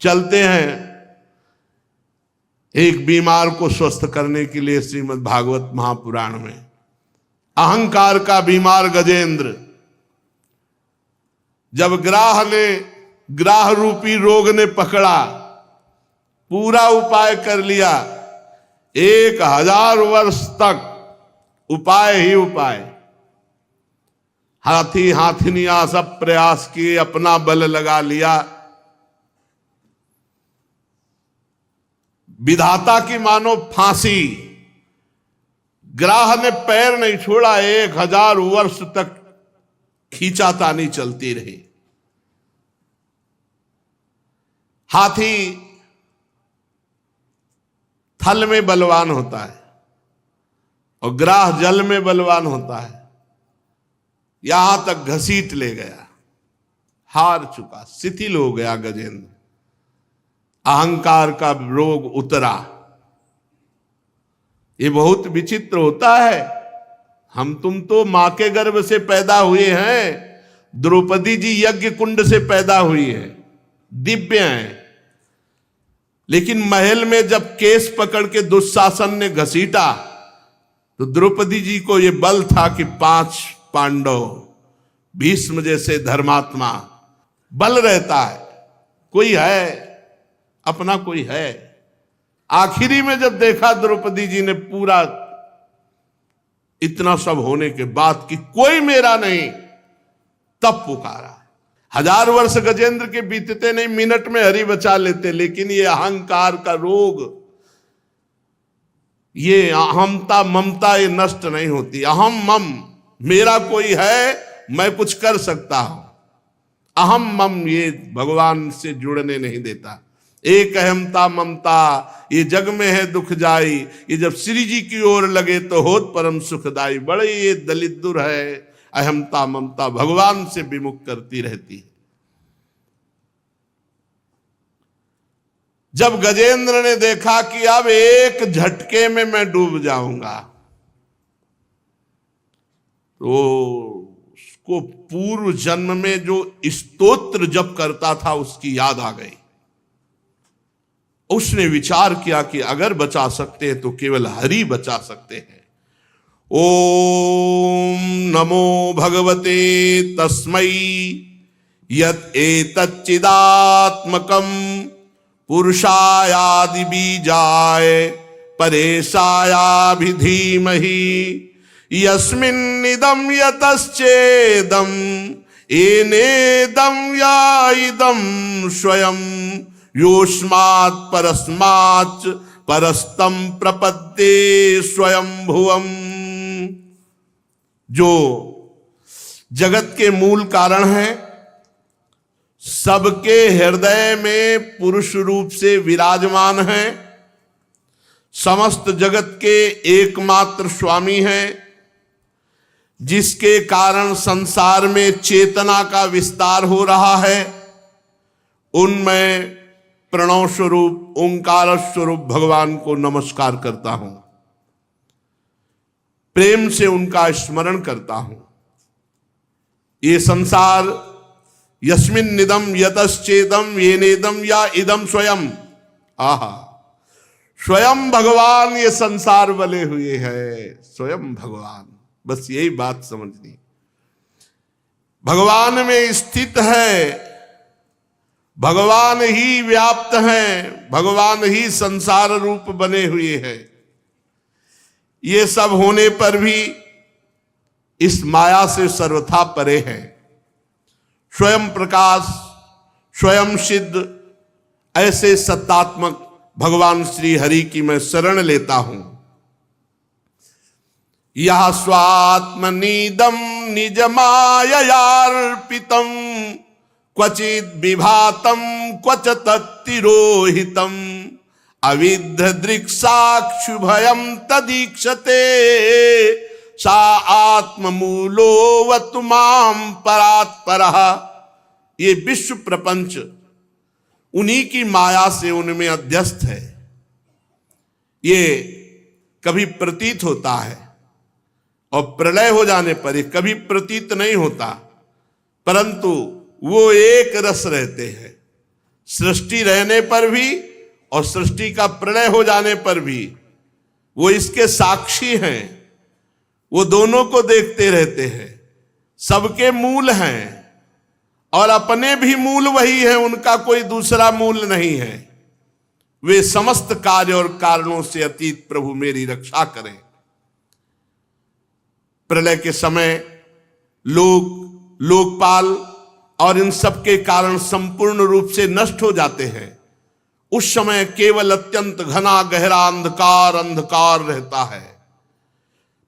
चलते हैं एक बीमार को स्वस्थ करने के लिए श्रीमद् भागवत महापुराण में। अहंकार का बीमार गजेंद्र, जब ग्राह रूपी रोग ने पकड़ा, पूरा उपाय कर लिया, 1000 वर्ष तक उपाय ही उपाय, हाथी हाथिनियां सब प्रयास किए, अपना बल लगा लिया, विधाता की मानो फांसी, ग्राह ने पैर नहीं छोड़ा, 1000 वर्ष तक खींचातानी चलती रही। हाथी थल में बलवान होता है और ग्राह जल में बलवान होता है। यहां तक घसीट ले गया, हार चुका, शिथिल हो गया गजेंद्र। अहंकार का रोग उतरा। ये बहुत विचित्र होता है। हम तुम तो मां के गर्भ से पैदा हुए हैं, द्रौपदी जी यज्ञ कुंड से पैदा हुई है, दिव्य हैं, लेकिन महल में जब केस पकड़ के दुशासन ने घसीटा तो द्रौपदी जी को यह बल था कि 5 पांडव, भीष्म जैसे धर्मात्मा, बल रहता है, कोई है, अपना कोई है। आखिरी में जब देखा द्रौपदी जी ने पूरा इतना सब होने के बाद कि कोई मेरा नहीं, तब पुकारा। 1000 वर्ष गजेंद्र के बीतते नहीं, मिनट में हरि बचा लेते, लेकिन ये अहंकार का रोग, ये अहमता ममता ये नष्ट नहीं होती। अहम मम, मेरा कोई है, मैं कुछ कर सकता हूं, अहम मम ये भगवान से जुड़ने नहीं देता। एक अहमता ममता ये जग में है दुख जाई, ये जब श्री जी की ओर लगे तो होत परम सुखदाई। बड़े ये दलित दुर है, अहमता ममता भगवान से विमुख करती रहती है। जब गजेंद्र ने देखा कि अब एक झटके में मैं डूब जाऊंगा, तो उसको पूर्व जन्म में जो स्तोत्र जप करता था उसकी याद आ गई। उसने विचार किया कि अगर बचा सकते हैं तो केवल हरि बचा सकते हैं। ओम नमो भगवते तस्मै यत् एतच्चिदात्मकं पुरुषायादि बीजाय परेशायाभिधीमहि यस्मिन्निदं यतश्चेदं एनेदं या इदं स्वयं योस्मात् परस्माच् परस्तम प्रपद्ये स्वयं भुवम। जो जगत के मूल कारण है, सबके हृदय में पुरुष रूप से विराजमान है, समस्त जगत के एकमात्र स्वामी हैं, जिसके कारण संसार में चेतना का विस्तार हो रहा है, उनमें प्रणव स्वरूप ओंकार स्वरूप भगवान को नमस्कार करता हूं, प्रेम से उनका स्मरण करता हूं। ये संसार यस्मिन निदम यतश्चेदम ये नेदम या इदम स्वयं, आहा, स्वयं भगवान ये संसार बने हुए हैं, स्वयं भगवान। बस यही बात समझनी, भगवान में स्थित है, भगवान ही व्याप्त हैं, भगवान ही संसार रूप बने हुए हैं। ये सब होने पर भी इस माया से सर्वथा परे हैं। स्वयं प्रकाश, स्वयं सिद्ध, ऐसे सत्तात्मक भगवान श्री हरि की मैं शरण लेता हूं। यह स्वात्मनीदम निज माययार्पितम क्वचिद विभातम क्वच तत्तिरोहितम अविद्ध दृक्साक्षु भयम तदीक्षते सा आत्ममूलो वतुमाम परात्परः। ये विश्व प्रपंच उन्हीं की माया से उनमें अध्यस्त है। ये कभी प्रतीत होता है और प्रलय हो जाने पर ये कभी प्रतीत नहीं होता, परंतु वो एक रस रहते हैं। सृष्टि रहने पर भी और सृष्टि का प्रलय हो जाने पर भी वो इसके साक्षी हैं, वो दोनों को देखते रहते हैं, सबके मूल हैं और अपने भी मूल वही हैं, उनका कोई दूसरा मूल नहीं है। वे समस्त कार्य और कारणों से अतीत प्रभु मेरी रक्षा करें। प्रलय के समय लोकपाल और इन सब के कारण संपूर्ण रूप से नष्ट हो जाते हैं। उस समय केवल अत्यंत घना गहरा अंधकार रहता है,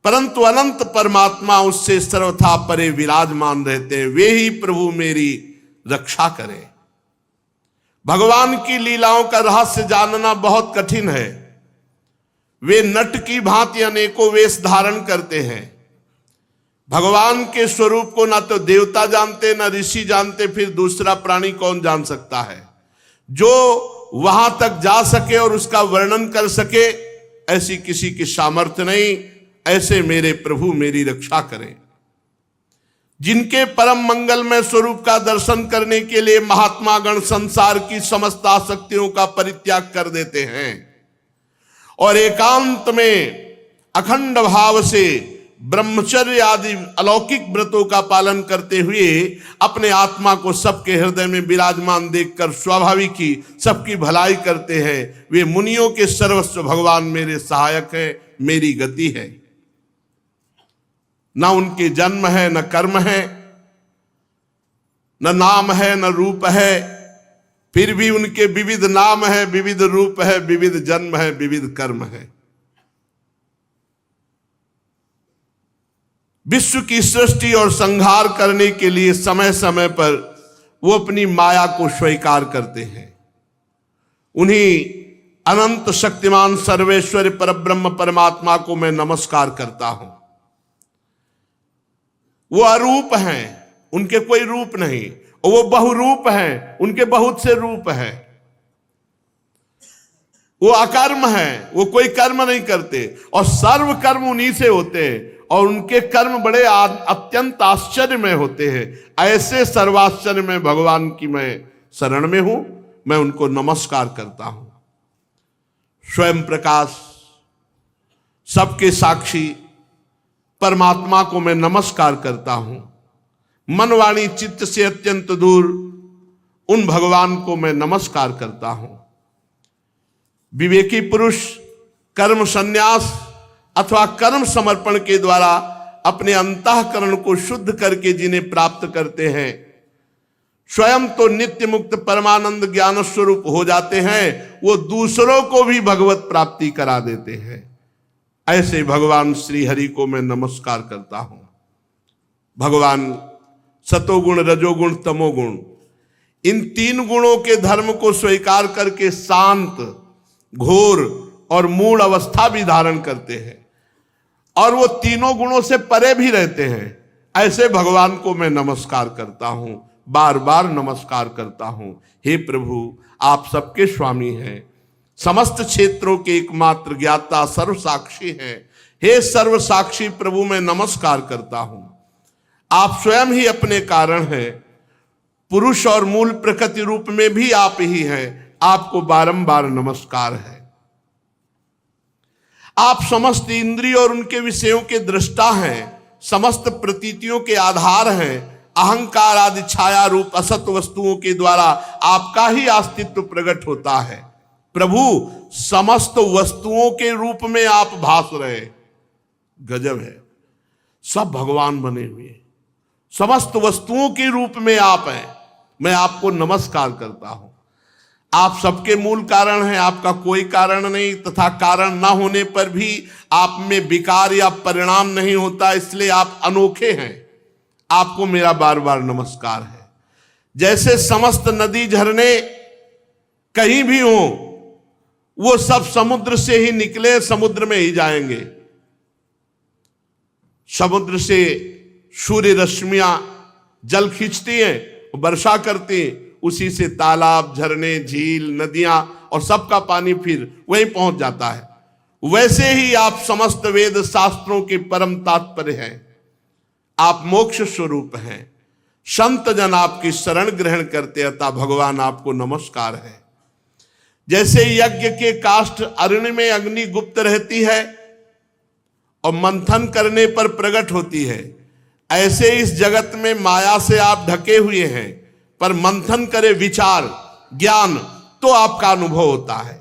परंतु अनंत परमात्मा उससे सर्वथा परे विराजमान रहते हैं। वे ही प्रभु मेरी रक्षा करें। भगवान की लीलाओं का रहस्य जानना बहुत कठिन है। वे नट की भांति अनेकों वेश धारण करते हैं। भगवान के स्वरूप को ना तो देवता जानते, ना ऋषि जानते, फिर दूसरा प्राणी कौन जान सकता है। जो वहां तक जा सके और उसका वर्णन कर सके, ऐसी किसी की सामर्थ्य नहीं। ऐसे मेरे प्रभु मेरी रक्षा करें। जिनके परम मंगलमय स्वरूप का दर्शन करने के लिए महात्मा गण संसार की समस्त आसक्तियों का परित्याग कर देते हैं और एकांत में अखंड भाव से ब्रह्मचर्य आदि अलौकिक व्रतों का पालन करते हुए अपने आत्मा को सबके हृदय में विराजमान देखकर स्वाभाविक ही सबकी भलाई करते हैं, वे मुनियों के सर्वस्व भगवान मेरे सहायक है, मेरी गति है। न उनके जन्म है, न कर्म है, न नाम है, न रूप है, फिर भी उनके विविध नाम है, विविध रूप है, विविध जन्म है, विविध कर्म है। विश्व की सृष्टि और संहार करने के लिए समय समय पर वो अपनी माया को स्वीकार करते हैं। उन्हीं अनंत शक्तिमान सर्वेश्वर परब्रह्म परमात्मा को मैं नमस्कार करता हूं। वो अरूप हैं, उनके कोई रूप नहीं, और वो बहुरूप हैं, उनके बहुत से रूप हैं। वो अकर्म हैं, वो कोई कर्म नहीं करते और सर्व कर्म उन्हीं से होते हैं और उनके कर्म बड़े अत्यंत आश्चर्य में होते हैं। ऐसे सर्वाश्चर्य में भगवान की मैं शरण में हूं, मैं उनको नमस्कार करता हूं। स्वयं प्रकाश, सबके साक्षी परमात्मा को मैं नमस्कार करता हूं। मन वाणी चित्त से अत्यंत दूर उन भगवान को मैं नमस्कार करता हूं। विवेकी पुरुष कर्म संन्यास अथवा कर्म समर्पण के द्वारा अपने अंतःकरण को शुद्ध करके जिन्हें प्राप्त करते हैं, स्वयं तो नित्य मुक्त परमानंद ज्ञान स्वरूप हो जाते हैं, वो दूसरों को भी भगवत प्राप्ति करा देते हैं। ऐसे भगवान श्री हरि को मैं नमस्कार करता हूं। भगवान सतोगुण, रजोगुण, तमोगुण, इन तीन गुणों के धर्म को स्वीकार करके शांत, घोर और मूढ़ अवस्था भी धारण करते हैं और वो तीनों गुणों से परे भी रहते हैं। ऐसे भगवान को मैं नमस्कार करता हूं, बार बार नमस्कार करता हूं। हे प्रभु, आप सबके स्वामी हैं, समस्त क्षेत्रों के एकमात्र ज्ञाता, सर्व साक्षी हैं। हे सर्व साक्षी प्रभु, मैं नमस्कार करता हूं। आप स्वयं ही अपने कारण हैं, पुरुष और मूल प्रकृति रूप में भी आप ही हैं। आपको बारंबार नमस्कार है। आप समस्त इंद्रिय और उनके विषयों के दृष्टा हैं, समस्त प्रतीतियों के आधार हैं। अहंकार आदि छाया रूप असत वस्तुओं के द्वारा आपका ही अस्तित्व प्रकट होता है। प्रभु, समस्त वस्तुओं के रूप में आप भास रहे। गजब है, सब भगवान बने हुए, समस्त वस्तुओं के रूप में आप हैं। मैं आपको नमस्कार करता हूं। आप सबके मूल कारण हैं, आपका कोई कारण नहीं, तथा कारण ना होने पर भी आप में विकार या परिणाम नहीं होता, इसलिए आप अनोखे हैं। आपको मेरा बार बार नमस्कार है। जैसे समस्त नदी झरने कहीं भी हो, वो सब समुद्र से ही निकले, समुद्र में ही जाएंगे। समुद्र से सूर्य रश्मियां जल खींचती हैं, वर्षा करती हैं, उसी से तालाब, झरने, झील, नदियां और सबका पानी फिर वहीं पहुंच जाता है। वैसे ही आप समस्त वेद शास्त्रों के परम तात्पर्य हैं। आप मोक्ष स्वरूप हैं, संत जन आपकी शरण ग्रहण करते, अतः भगवान आपको नमस्कार है। जैसे यज्ञ के काष्ठ अरण्य में अग्नि गुप्त रहती है और मंथन करने पर प्रकट होती है, ऐसे इस जगत में माया से आप ढके हुए हैं, पर मंथन करे विचार ज्ञान तो आपका अनुभव होता है।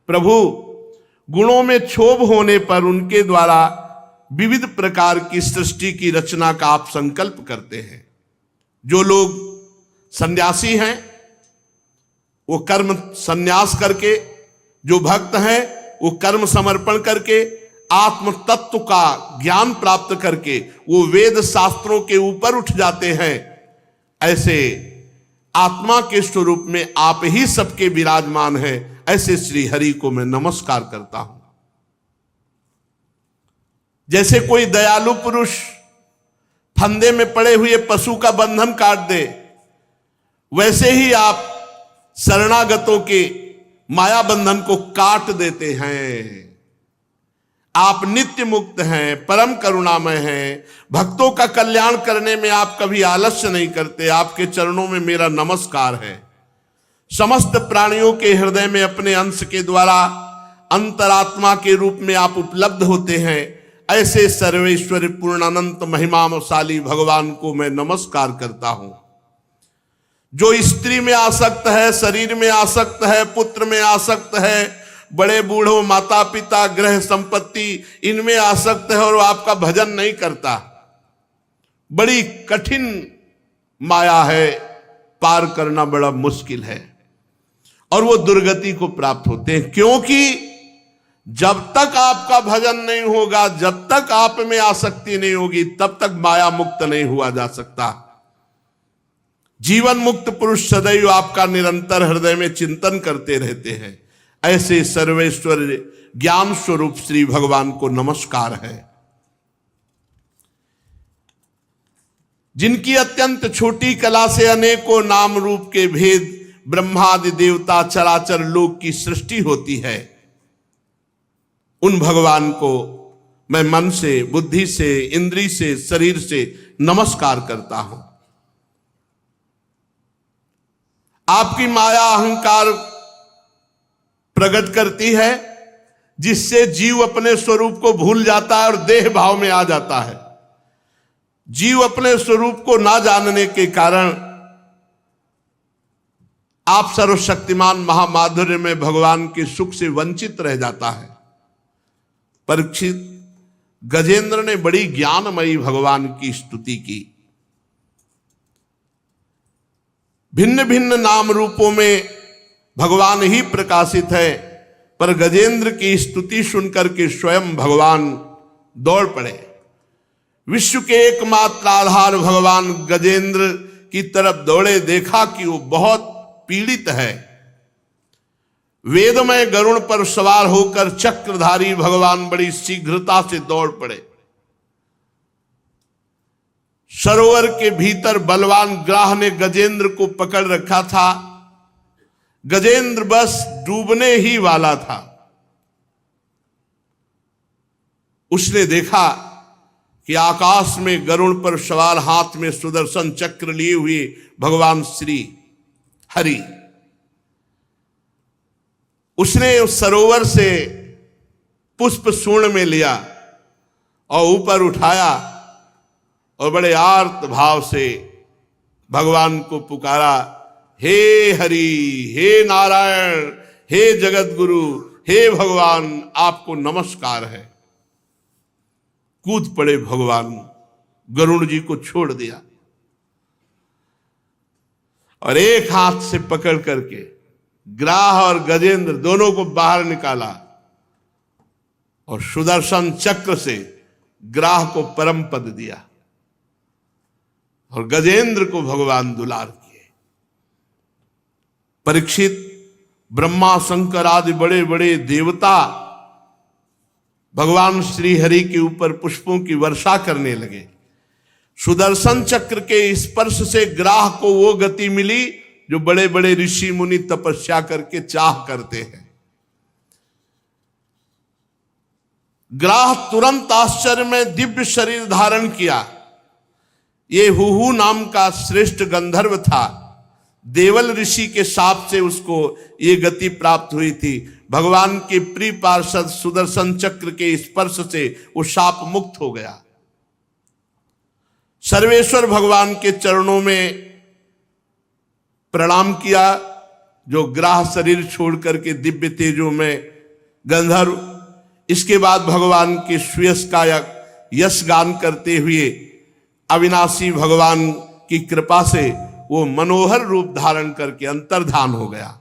प्रभु गुणों में क्षोभ होने पर उनके द्वारा विविध प्रकार की सृष्टि की रचना का आप संकल्प करते हैं। जो लोग सन्यासी हैं वो कर्म संन्यास करके, जो भक्त हैं वो कर्म समर्पण करके, आत्म तत्व का ज्ञान प्राप्त करके वो वेद शास्त्रों के ऊपर उठ जाते हैं। ऐसे आत्मा के स्वरूप में आप ही सबके विराजमान हैं। ऐसे श्री हरि को मैं नमस्कार करता हूं। जैसे कोई दयालु पुरुष फंदे में पड़े हुए पशु का बंधन काट दे, वैसे ही आप शरणागतों के माया बंधन को काट देते हैं। आप नित्य मुक्त हैं, परम करुणामय हैं। भक्तों का कल्याण करने में आप कभी आलस्य नहीं करते। आपके चरणों में मेरा नमस्कार है। समस्त प्राणियों के हृदय में अपने अंश के द्वारा अंतरात्मा के रूप में आप उपलब्ध होते हैं। ऐसे सर्वेश्वर पूर्णानंत महिमाशाली भगवान को मैं नमस्कार करता हूं। जो स्त्री में आसक्त है, शरीर में आसक्त है, पुत्र में आसक्त है, बड़े बूढ़ों माता पिता ग्रह संपत्ति इनमें आसक्त है और आपका भजन नहीं करता, बड़ी कठिन माया है, पार करना बड़ा मुश्किल है और वो दुर्गति को प्राप्त होते हैं। क्योंकि जब तक आपका भजन नहीं होगा, जब तक आप में आसक्ति नहीं होगी, तब तक माया मुक्त नहीं हुआ जा सकता। जीवन मुक्त पुरुष सदैव आपका निरंतर हृदय में चिंतन करते रहते हैं। ऐसे सर्वेश्वर ज्ञान स्वरूप श्री भगवान को नमस्कार है। जिनकी अत्यंत छोटी कला से अनेकों नाम रूप के भेद ब्रह्मादि देवता चराचर लोक की सृष्टि होती है, उन भगवान को मैं मन से, बुद्धि से, इंद्री से, शरीर से नमस्कार करता हूं। आपकी माया अहंकार प्रकट करती है, जिससे जीव अपने स्वरूप को भूल जाता है और देह भाव में आ जाता है। जीव अपने स्वरूप को ना जानने के कारण आप सर्वशक्तिमान महामाधुर्य में भगवान के सुख से वंचित रह जाता है। परीक्षित, गजेंद्र ने बड़ी ज्ञानमयी भगवान की स्तुति की। भिन्न भिन्न नाम रूपों में भगवान ही प्रकाशित है, पर गजेंद्र की स्तुति सुनकर के स्वयं भगवान दौड़ पड़े। विश्व के एकमात्र आधार भगवान गजेंद्र की तरफ दौड़े, देखा कि वो बहुत पीड़ित है। वेदमय गरुड़ पर सवार होकर चक्रधारी भगवान बड़ी शीघ्रता से दौड़ पड़े। सरोवर के भीतर बलवान ग्राह ने गजेंद्र को पकड़ रखा था। गजेंद्र बस डूबने ही वाला था। उसने देखा कि आकाश में गरुड़ पर सवार, हाथ में सुदर्शन चक्र लिए हुए भगवान श्री हरि। उसने उस सरोवर से पुष्प सूर्ण में लिया और ऊपर उठाया और बड़े आर्त भाव से भगवान को पुकारा, हे हरि, हे नारायण, हे जगत गुरु, हे भगवान, आपको नमस्कार है। कूद पड़े भगवान, गरुड़ जी को छोड़ दिया और एक हाथ से पकड़ करके ग्राह और गजेंद्र दोनों को बाहर निकाला और सुदर्शन चक्र से ग्राह को परम पद दिया और गजेंद्र को भगवान दुलार किए। परीक्षित, ब्रह्मा शंकर आदि बड़े बड़े देवता भगवान श्री हरि के ऊपर पुष्पों की वर्षा करने लगे। सुदर्शन चक्र के स्पर्श से ग्राह को वो गति मिली जो बड़े बड़े ऋषि मुनि तपस्या करके चाह करते हैं। ग्राह तुरंत आश्चर्य में दिव्य शरीर धारण किया। ये हुहू नाम का श्रेष्ठ गंधर्व था। देवल ऋषि के शाप से उसको ये गति प्राप्त हुई थी। भगवान के प्रिय पार्षद सुदर्शन चक्र के स्पर्श से वो शाप मुक्त हो गया। सर्वेश्वर भगवान के चरणों में प्रणाम किया, जो ग्राह शरीर छोड़ करके दिव्य तेजों में गंधर्व। इसके बाद भगवान के सुयश का यश गान करते हुए अविनाशी भगवान की कृपा से वो मनोहर रूप धारण करके अंतर्धान हो गया।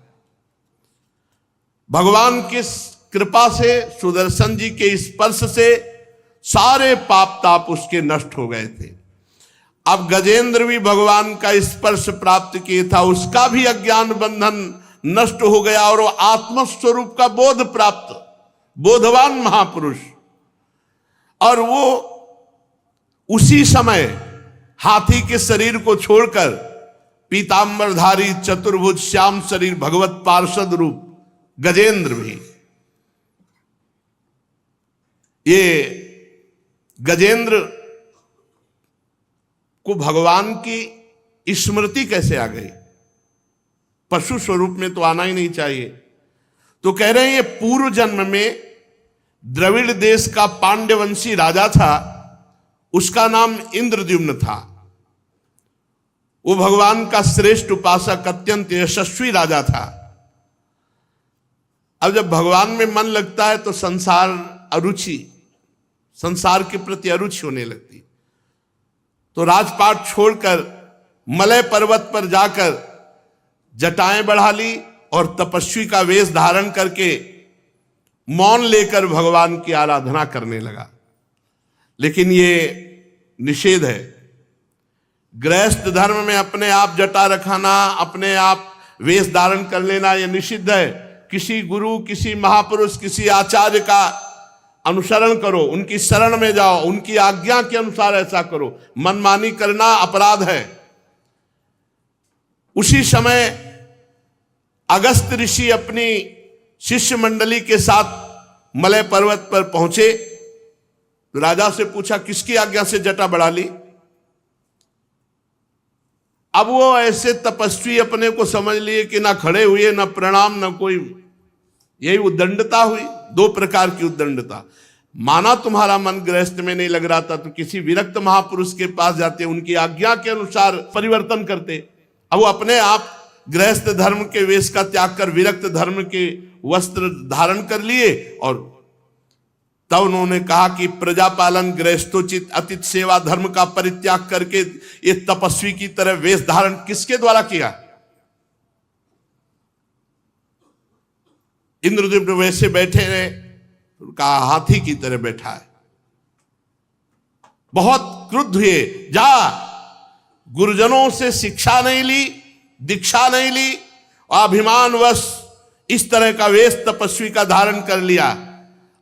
भगवान की कृपा से, सुदर्शन जी के स्पर्श से सारे पाप ताप उसके नष्ट हो गए थे। अब गजेंद्र भी भगवान का स्पर्श प्राप्त किया था, उसका भी अज्ञान बंधन नष्ट हो गया और वो आत्मस्वरूप का बोध प्राप्त, बोधवान महापुरुष। और वो उसी समय हाथी के शरीर को छोड़कर पीतांबरधारी चतुर्भुज श्याम शरीर भगवत पार्षद रूप गजेंद्र भी। ये गजेंद्र को भगवान की स्मृति कैसे आ गई? पशु स्वरूप में तो आना ही नहीं चाहिए। तो कह रहे हैं ये पूर्व जन्म में द्रविड़ देश का पांड्यवंशी राजा था, उसका नाम इंद्रद्युम्न था। वो भगवान का श्रेष्ठ उपासक, अत्यंत यशस्वी राजा था। अब जब भगवान में मन लगता है तो संसार के प्रति अरुचि होने लगती। तो राजपाट छोड़कर मलय पर्वत पर जाकर जटाएं बढ़ा ली और तपस्वी का वेश धारण करके मौन लेकर भगवान की आराधना करने लगा। लेकिन ये निषेध है। गृहस्थ धर्म में अपने आप जटा रखाना, अपने आप वेश धारण कर लेना, यह निषिद्ध है। किसी गुरु, किसी महापुरुष, किसी आचार्य का अनुसरण करो, उनकी शरण में जाओ, उनकी आज्ञा के अनुसार ऐसा करो। मनमानी करना अपराध है। उसी समय अगस्त ऋषि अपनी शिष्य मंडली के साथ मलय पर्वत पर पहुंचे। राजा से पूछा किसकी आज्ञा से जटा बढ़ा ली? अब वो ऐसे तपस्वी अपने को समझ लिए कि ना खड़े हुए, ना प्रणाम, ना कोई। यही उद्दंडता हुई। दो प्रकार की उद्दंडता। माना तुम्हारा मन गृहस्थ में नहीं लग रहा था तो किसी विरक्त महापुरुष के पास जाते, उनकी आज्ञा के अनुसार परिवर्तन करते। अब वो अपने आप गृहस्थ धर्म के वेश का त्याग कर विरक्त धर्म के वस्त्र धारण कर लिए। और तब उन्होंने कहा कि प्रजा पालन, गृहस्थोचित, अतिथि सेवा धर्म का परित्याग करके ये तपस्वी की तरह वेश धारण किसके द्वारा किया? इंद्रद्युम्न वैसे बैठे रहे, कहा हाथी की तरह बैठा है। बहुत क्रुद्ध हुए। जा, गुरुजनों से शिक्षा नहीं ली, दीक्षा नहीं ली, अभिमानवश इस तरह का वेश तपस्वी का धारण कर लिया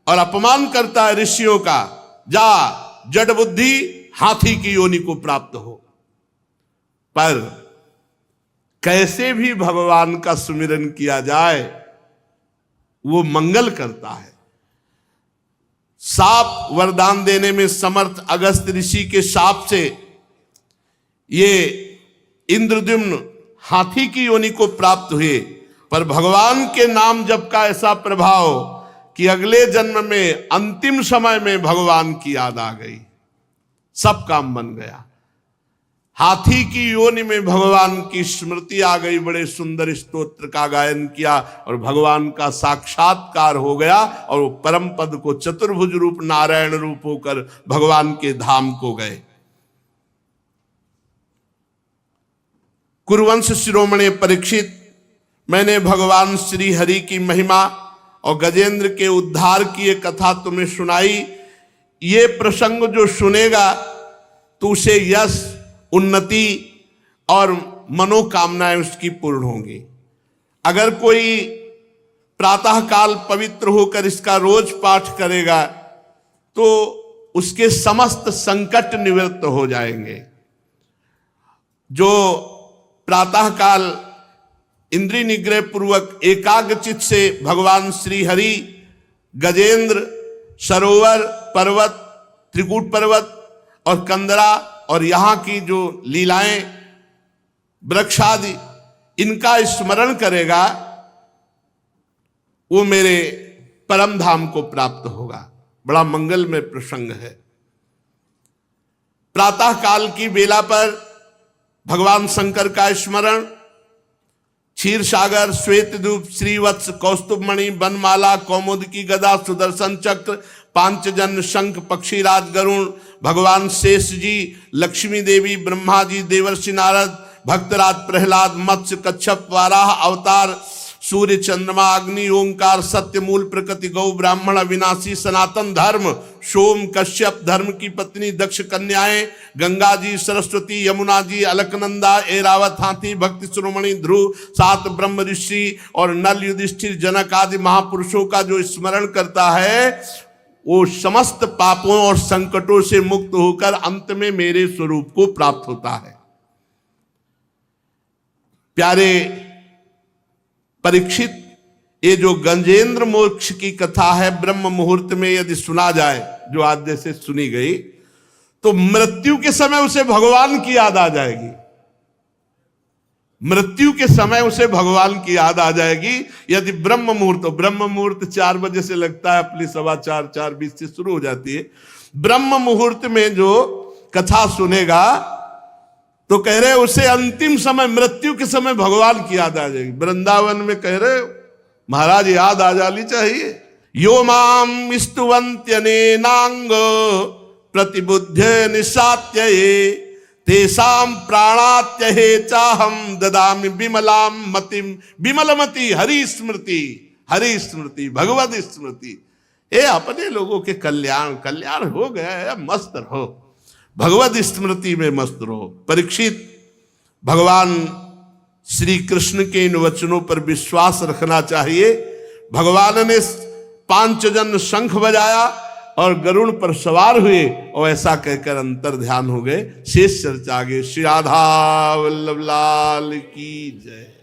और अपमान करता है ऋषियों का। जा, जड़ बुद्धि, हाथी की योनि को प्राप्त हो। पर कैसे भी भगवान का सुमिरन किया जाए वो मंगल करता है। साप वरदान देने में समर्थ अगस्त ऋषि के शाप से ये इंद्रद्युम्न हाथी की योनि को प्राप्त हुए। पर भगवान के नाम जप का ऐसा प्रभाव कि अगले जन्म में अंतिम समय में भगवान की याद आ गई, सब काम बन गया। हाथी की योनि में भगवान की स्मृति आ गई। बड़े सुंदर स्तोत्र का गायन किया और भगवान का साक्षात्कार हो गया और वो परम पद को चतुर्भुज रूप नारायण रूप होकर भगवान के धाम को गए। कुरुवंश शिरोमणि परीक्षित, मैंने भगवान श्री हरि की महिमा और गजेंद्र के उद्धार की ये कथा तुम्हें सुनाई। ये प्रसंग जो सुनेगा तो उसे यश, उन्नति और मनोकामनाएं उसकी पूर्ण होंगी। अगर कोई प्रातःकाल पवित्र होकर इसका रोज पाठ करेगा तो उसके समस्त संकट निवृत्त हो जाएंगे। जो प्रातःकाल इंद्रिय निग्रह पूर्वक एकाग्रचित से भगवान श्री हरि, गजेंद्र, सरोवर, पर्वत, त्रिकूट पर्वत और कंदरा और यहाँ की जो लीलाएं वृक्षादि इनका स्मरण करेगा वो मेरे परम धाम को प्राप्त होगा। बड़ा मंगलमय प्रसंग है। प्रातः काल की बेला पर भगवान शंकर का स्मरण, क्षीर सागर, श्वेत दूप, श्रीवत्स, कौस्तुभमणि, बनमाला, कौमुदकी गदा, सुदर्शन चक्र, पांचजन्य, शंख, पक्षीराज गरुण, भगवान शेष जी, लक्ष्मी देवी, ब्रह्मा जी, देवर्षि नारद, भक्तराज प्रहलाद, मत्स्य, कच्छप, वाराह अवतार, सूर्य, चंद्रमा, अग्नि, ओंकार, सत्य, मूल, प्रकृति, गौ, ब्राह्मण, अविनाशी, सनातन धर्म, सोम, कश्यप, धर्म की पत्नी, दक्ष कन्याएं, गंगा जी, सरस्वती, यमुना जी, अलकनंदा, एरावत हाथी, भक्ति शिरोमणि, ध्रुव, 7 ब्रह्म ऋषि और नल, युधिष्ठिर, जनक आदि महापुरुषों का जो स्मरण करता है वो समस्त पापों और संकटों से मुक्त होकर अंत में मेरे स्वरूप को प्राप्त होता है। प्यारे परीक्षित, ये जो गजेंद्र मोक्ष की कथा है ब्रह्म मुहूर्त में यदि सुना जाए, जो आज जैसे सुनी गई, तो मृत्यु के समय उसे भगवान की याद आ जाएगी। मृत्यु के समय उसे भगवान की याद आ जाएगी। यदि ब्रह्म मुहूर्त 4 बजे से लगता है, अपनी 4:15 4:20 से शुरू हो जाती है। ब्रह्म मुहूर्त में जो कथा सुनेगा तो कह रहे उसे अंतिम समय, मृत्यु के समय भगवान की याद आ जाएगी। वृंदावन में कह रहे महाराज याद आ जानी चाहिए। यो माम स्तुवन्त्यनेनांग प्रतिबुद्ध निशात्य तेषाम प्राणात्यहे चाहम ददामि विमलाम मतिम। विमलमति हरि स्मृति भगवत स्मृति। ये अपने लोगों के कल्याण हो गया है, मस्त रहो, भगवत स्मृति में मस्त रहो। परीक्षित, भगवान श्री कृष्ण के इन वचनों पर विश्वास रखना चाहिए। भगवान ने 5 जन शंख बजाया और गरुड़ पर सवार हुए और ऐसा कहकर अंतर ध्यान हो गए। शेष चर्चा आगे। श्री राधा वल्लभ लाल की जय।